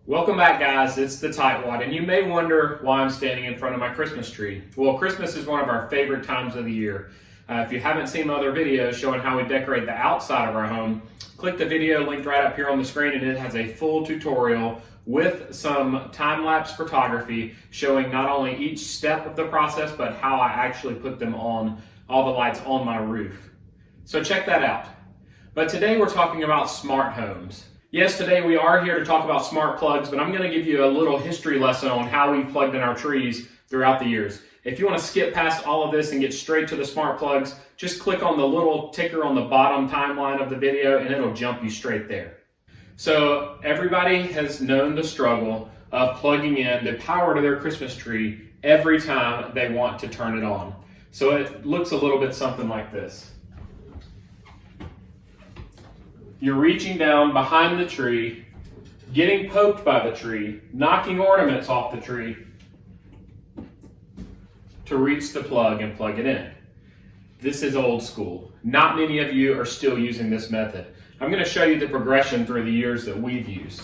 Welcome back, guys. It's the Tightwad, and you may wonder why I'm standing in front of my Christmas tree. Well, Christmas is one of our favorite times of the year. If you haven't seen my other videos showing how we decorate the outside of our home, click the video linked right up here on the screen, and it has a full tutorial with some time-lapse photography showing not only each step of the process, but how I actually put them on, all the lights on my roof. So check that out. But today we're talking about smart homes. Yes, today we are here to talk about smart plugs, but I'm going to give you a little history lesson on how we've plugged in our trees throughout the years. If you want to skip past all of this and get straight to the smart plugs, just click on the little ticker on the bottom timeline of the video and it'll jump you straight there. So everybody has known the struggle of plugging in the power to their Christmas tree every time they want to turn it on. So it looks a little bit something like this. You're reaching down behind the tree, getting poked by the tree, knocking ornaments off the tree to reach the plug and plug it in. This is old school. Not many of you are still using this method. I'm going to show you the progression through the years that we've used.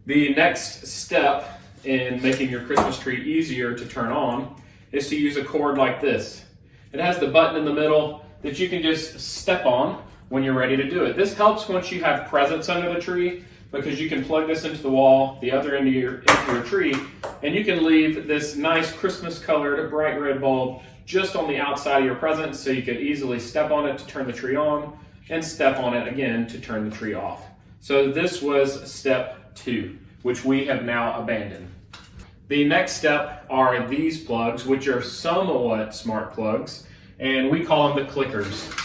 The next step in making your Christmas tree easier to turn on is to use a cord like this. It has the button in the middle that you can just step on when you're ready to do it. This helps once you have presents under the tree because you can plug this into the wall, the other end of your tree, and you can leave this nice Christmas colored bright red bulb just on the outside of your present so you could easily step on it to turn the tree on and step on it again to turn the tree off. So this was step 2, which we have now abandoned. The next step are these plugs, which are somewhat smart plugs, and we call them the clickers.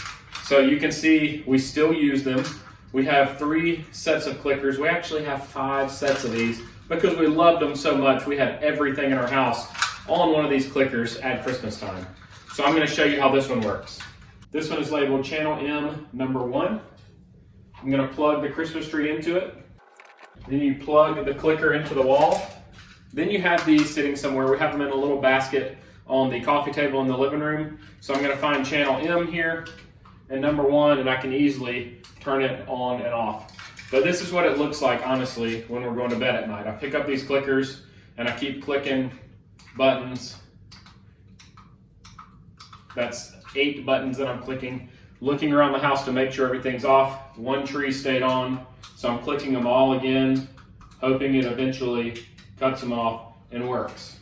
So you can see we still use them. We have 3 sets of clickers. We actually have 5 sets of these because we loved them so much. We had everything in our house on one of these clickers at Christmas time. So I'm going to show you how this one works. This one is labeled channel M number 1. I'm going to plug the Christmas tree into it. Then you plug the clicker into the wall. Then you have these sitting somewhere. We have them in a little basket on the coffee table in the living room. So I'm going to find channel M here and number 1, and I can easily turn it on and off. But this is what it looks like, honestly, when we're going to bed at night. I pick up these clickers and I keep clicking buttons. That's 8 buttons that I'm clicking, looking around the house to make sure everything's off. 1 tree stayed on, so I'm clicking them all again, hoping it eventually cuts them off and works.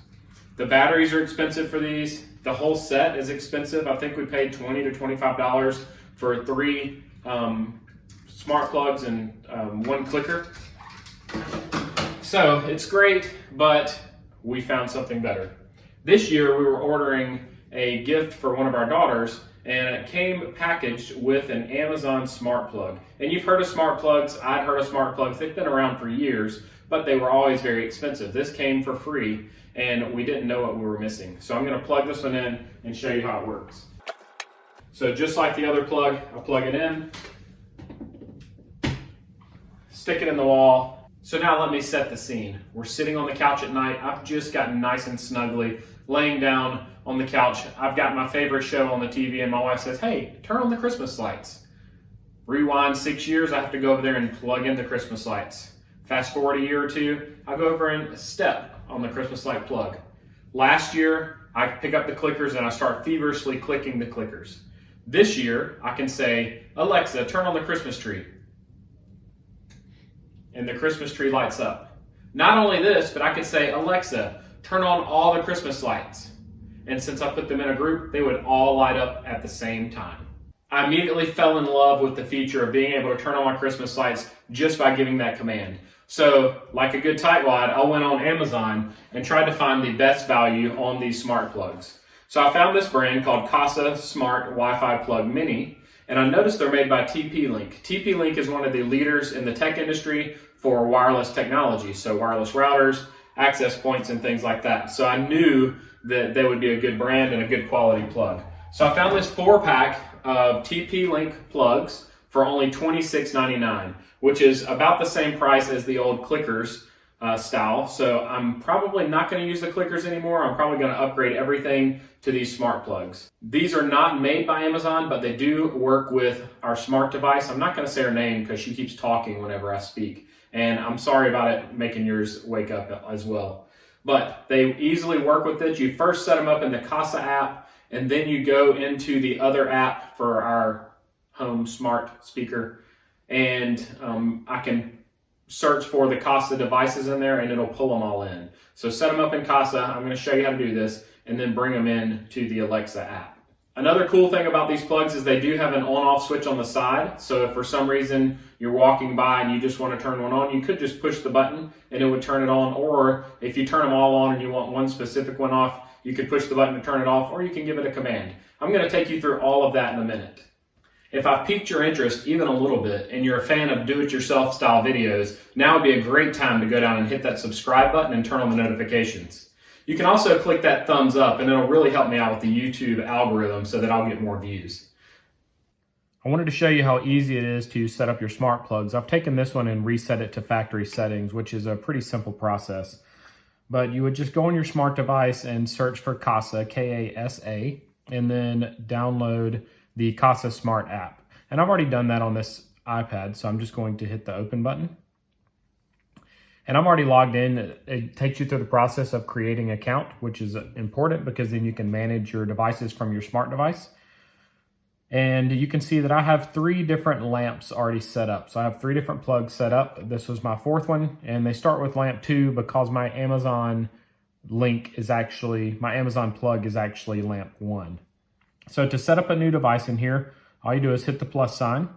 The batteries are expensive for these. The whole set is expensive. I think we paid $20 to $25 for 3 smart plugs and 1 clicker. So it's great, but we found something better. This year we were ordering a gift for one of our daughters, and it came packaged with an Amazon smart plug. And you've heard of smart plugs. I'd heard of smart plugs. They've been around for years, but they were always very expensive. This came for free, and we didn't know what we were missing. So I'm going to plug this one in and show you how it works. So just like the other plug, I plug it in, stick it in the wall. So now let me set the scene. We're sitting on the couch at night. I've just gotten nice and snugly laying down on the couch. I've got my favorite show on the TV, and my wife says, "Hey, turn on the Christmas lights." Rewind 6 years, I have to go over there and plug in the Christmas lights. Fast forward a year or 2, I go over and step on the Christmas light plug. Last year, I pick up the clickers and I start feverishly clicking the clickers. This year, I can say, "Alexa, turn on the Christmas tree." And the Christmas tree lights up. Not only this, but I could say, "Alexa, turn on all the Christmas lights." And since I put them in a group, they would all light up at the same time. I immediately fell in love with the feature of being able to turn on my Christmas lights just by giving that command. So, like a good tightwad, I went on Amazon and tried to find the best value on these smart plugs. So I found this brand called KASA Smart Wi-Fi Plug Mini, and I noticed they're made by TP-Link. TP-Link is one of the leaders in the tech industry for wireless technology, so wireless routers, access points, and things like that. So I knew that they would be a good brand and a good quality plug. So I found this 4-pack of TP-Link plugs for only $26.99, which is about the same price as the old clickers style. So I'm probably not going to use the clickers anymore. I'm probably going to upgrade everything to these smart plugs. These are not made by Amazon, but they do work with our smart device. I'm not going to say her name because she keeps talking whenever I speak. And I'm sorry about it making yours wake up as well. But they easily work with it. You first set them up in the KASA app, and then you go into the other app for our home smart speaker. And I can search for the KASA devices in there, and it'll pull them all in. So set them up in KASA. I'm going to show you how to do this, and then bring them in to the Alexa app. Another cool thing about these plugs is they do have an on-off switch on the side. So if for some reason you're walking by and you just want to turn one on, you could just push the button and it would turn it on. Or if you turn them all on and you want one specific one off, you could push the button to turn it off, or you can give it a command. I'm going to take you through all of that in a minute. If I've piqued your interest even a little bit and you're a fan of do-it-yourself style videos, now would be a great time to go down and hit that subscribe button and turn on the notifications. You can also click that thumbs up, and it'll really help me out with the YouTube algorithm so that I'll get more views. I wanted to show you how easy it is to set up your smart plugs. I've taken this one and reset it to factory settings, which is a pretty simple process. But you would just go on your smart device and search for KASA, K-A-S-A, and then download the KASA Smart app. And I've already done that on this iPad, so I'm just going to hit the open button. And I'm already logged in. It takes you through the process of creating an account, which is important because then you can manage your devices from your smart device. And you can see that I have 3 different lamps already set up. So I have 3 different plugs set up. This was my 4th one, and they start with lamp 2 because my Amazon link is actually, my Amazon plug is actually lamp 1. So to set up a new device in here, all you do is hit the plus sign,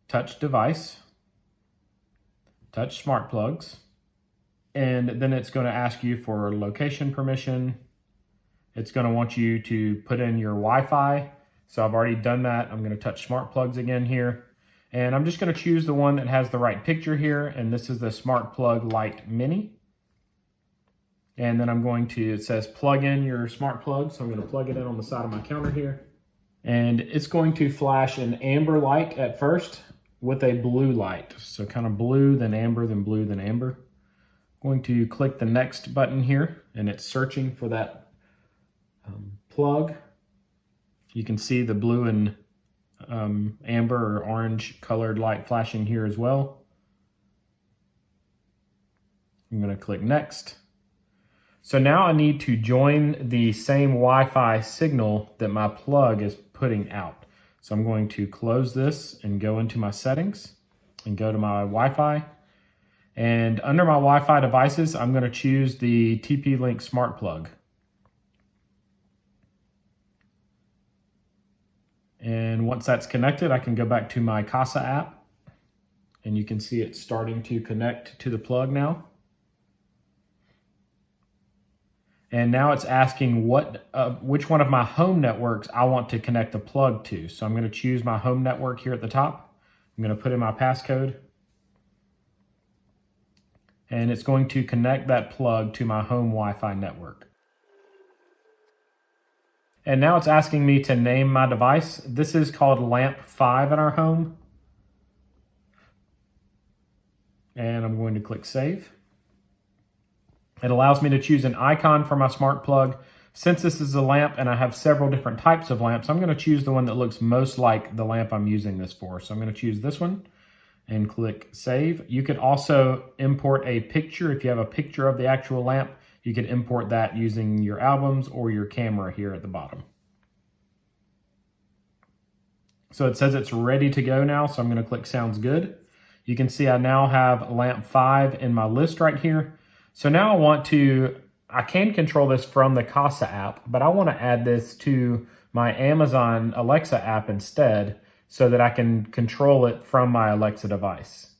touch device, touch smart plugs, and then it's going to ask you for location permission. It's going to want you to put in your Wi-Fi. So I've already done that. I'm going to touch smart plugs again here. And I'm just going to choose the one that has the right picture here. And this is the Smart Plug Lite Mini. And then I'm going to, it says plug in your smart plug. So I'm going to plug it in on the side of my counter here. And it's going to flash an amber light at first with a blue light. So kind of blue, then amber, then blue, then amber. I'm going to click the next button here, and it's searching for that plug. You can see the blue and amber or orange colored light flashing here as well. I'm going to click next. So now I need to join the same Wi-Fi signal that my plug is putting out. So I'm going to close this and go into my settings and go to my Wi-Fi. And under my Wi-Fi devices, I'm going to choose the TP-Link Smart Plug. And once that's connected, I can go back to my KASA app. And you can see it's starting to connect to the plug now. And now it's asking which one of my home networks I want to connect the plug to. So I'm going to choose my home network here at the top. I'm going to put in my passcode. And it's going to connect that plug to my home Wi-Fi network. And now it's asking me to name my device. This is called Lamp 5 in our home. And I'm going to click Save. It allows me to choose an icon for my smart plug. Since this is a lamp and I have several different types of lamps, I'm going to choose the one that looks most like the lamp I'm using this for. So I'm going to choose this one and click Save. You could also import a picture. If you have a picture of the actual lamp, you could import that using your albums or your camera here at the bottom. So it says it's ready to go now, so I'm going to click Sounds Good. You can see I now have lamp 5 in my list right here. So now I can control this from the KASA app, but I want to add this to my Amazon Alexa app instead so that I can control it from my Alexa device.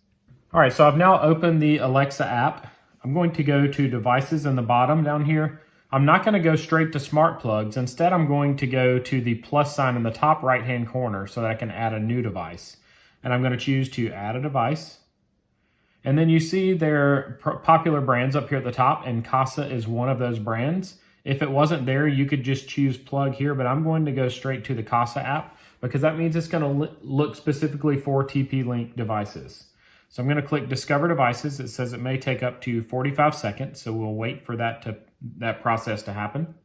All right, so I've now opened the Alexa app. I'm going to go to devices in the bottom down here. I'm not going to go straight to smart plugs. Instead, I'm going to go to the plus sign in the top right-hand corner so that I can add a new device. And I'm going to choose to add a device. And then you see their popular brands up here at the top, and KASA is one of those brands. If it wasn't there, you could just choose plug here, but I'm going to go straight to the KASA app because that means it's going to look specifically for TP-Link devices. So I'm going to click Discover Devices. It says it may take up to 45 seconds, so we'll wait for that process to happen.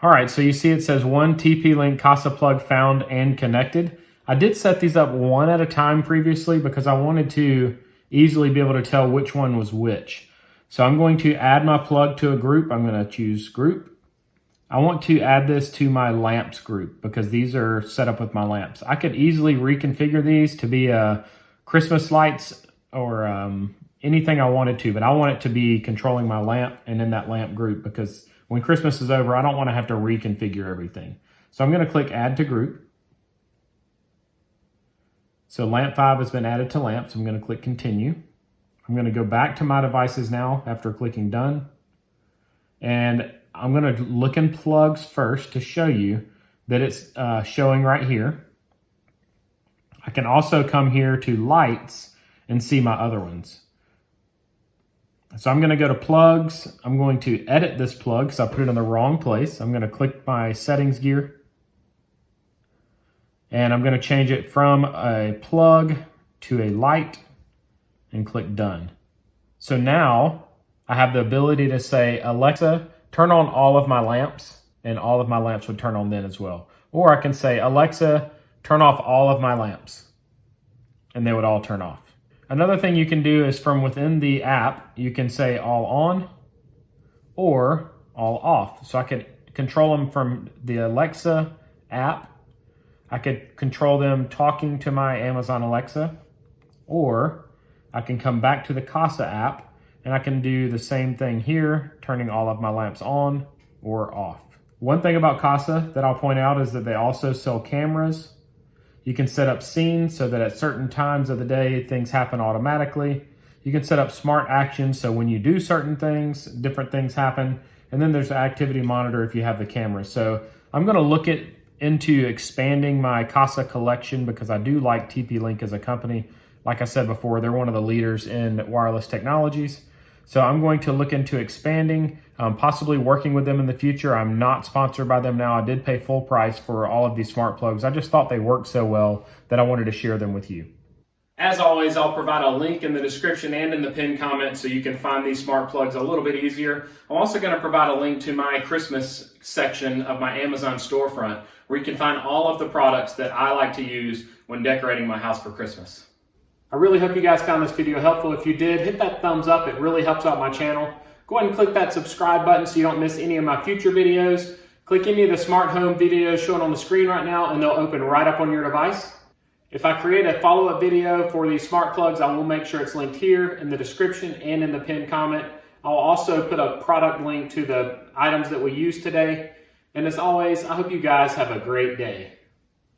All right, so you see it says one TP-Link KASA plug found and connected. I did set these up one at a time previously because I wanted to easily be able to tell which one was which. So I'm going to add my plug to a group. I'm going to choose group. I want to add this to my lamps group because these are set up with my lamps. I could easily reconfigure these to be Christmas lights or anything I wanted to, but I want it to be controlling my lamp and in that lamp group because when Christmas is over, I don't want to have to reconfigure everything. So I'm going to click add to group. So lamp 5 has been added to lamps. I'm going to click continue. I'm going to go back to my devices now after clicking done. And I'm going to look in plugs first to show you that it's showing right here. I can also come here to lights and see my other ones. So I'm going to go to plugs. I'm going to edit this plug because I put it in the wrong place. I'm going to click my settings gear. And I'm going to change it from a plug to a light and click done. So now I have the ability to say, Alexa, turn on all of my lamps, and all of my lamps would turn on then as well. Or I can say, Alexa, turn off all of my lamps, and they would all turn off. Another thing you can do is from within the app, you can say all on or all off. So I could control them from the Alexa app. I could control them talking to my Amazon Alexa, or I can come back to the KASA app and I can do the same thing here, turning all of my lamps on or off. One thing about KASA that I'll point out is that they also sell cameras. You can set up scenes so that at certain times of the day, things happen automatically. You can set up smart actions so when you do certain things, different things happen. And then there's the activity monitor if you have the camera. So I'm going to look into expanding my KASA collection because I do like TP-Link as a company. Like I said before, they're one of the leaders in wireless technologies. So I'm going to look into expanding, possibly working with them in the future. I'm not sponsored by them now. I did pay full price for all of these smart plugs. I just thought they worked so well that I wanted to share them with you. As always, I'll provide a link in the description and in the pinned comment so you can find these smart plugs a little bit easier. I'm also going to provide a link to my Christmas section of my Amazon storefront where you can find all of the products that I like to use when decorating my house for Christmas. I really hope you guys found this video helpful. If you did, hit that thumbs up. It really helps out my channel. Go ahead and click that subscribe button so you don't miss any of my future videos. Click any of the smart home videos shown on the screen right now and they'll open right up on your device. If I create a follow-up video for these smart plugs, I will make sure it's linked here in the description and in the pinned comment. I'll also put a product link to the items that we used today. And as always, I hope you guys have a great day.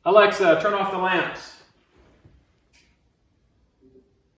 Alexa, turn off the lamps.